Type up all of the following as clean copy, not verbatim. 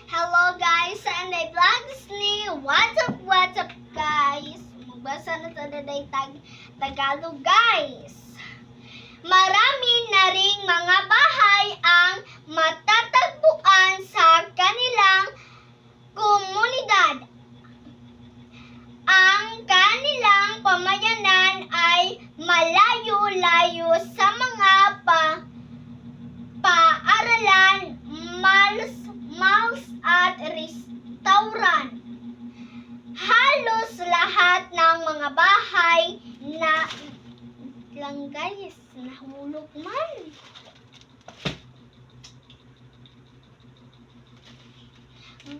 Hello guys, Sunday Vlogs ni. What's up guys? Magbasa na sa daday Tagalog guys. Marami na ring mga bahay ang matatagpuan sa kanilang komunidad. Ang kanilang pamayanan ay malayo-layo sa mga paaralan, malls at restaurant. Halos lahat ng mga bahay na lang guys, nahulog man.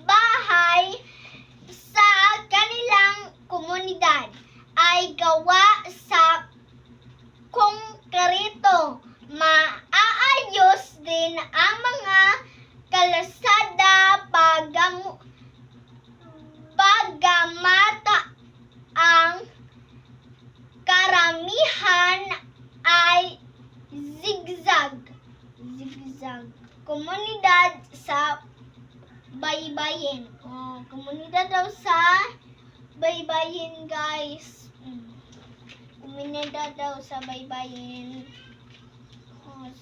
Bahay sa kanilang komunidad ay gawa sa konkreto. Maaayos din ang mga kalasada bagamata ang karamihan ay zigzag komunidad sa baybayin. Komunidad daw sa baybayin guys. Komunidad daw sa baybayin.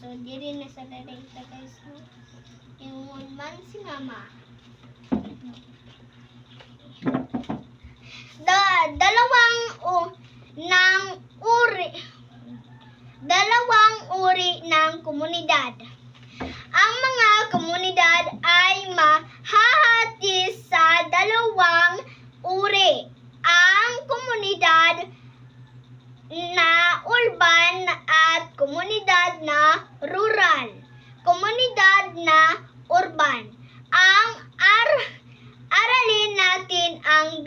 So diri na sa directa guys. Yung man si mama. Dalawang uri ng komunidad. Ang mga komunidad ay mahahati sa dalawang uri. Ang komunidad na urban at komunidad na rural. Komunidad na urban. Aralin natin ang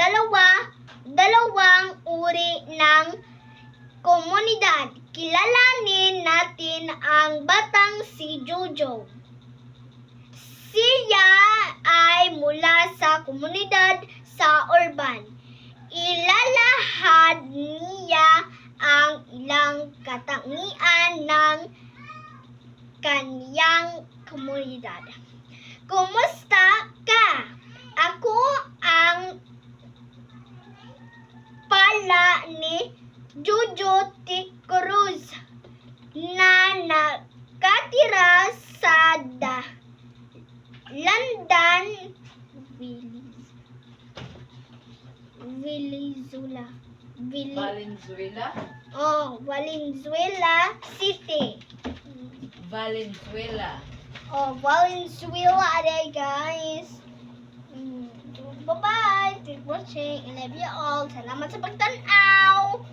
dalawang uri ng komunidad. Kilalanin natin ang batang si Jojo. Siya ay mula sa komunidad sa urban. Ilalahad niya ang ilang katangian ng kaniyang komunidad. Kumusta ka? Ako ang pala ni Jojo T. Cruz na nakatira sa London, Valenzuela City. Valenzuela. Valenzuela aday guys. Bye-bye. Thanks for watching. I love you all. Salamat sa pagtanaw.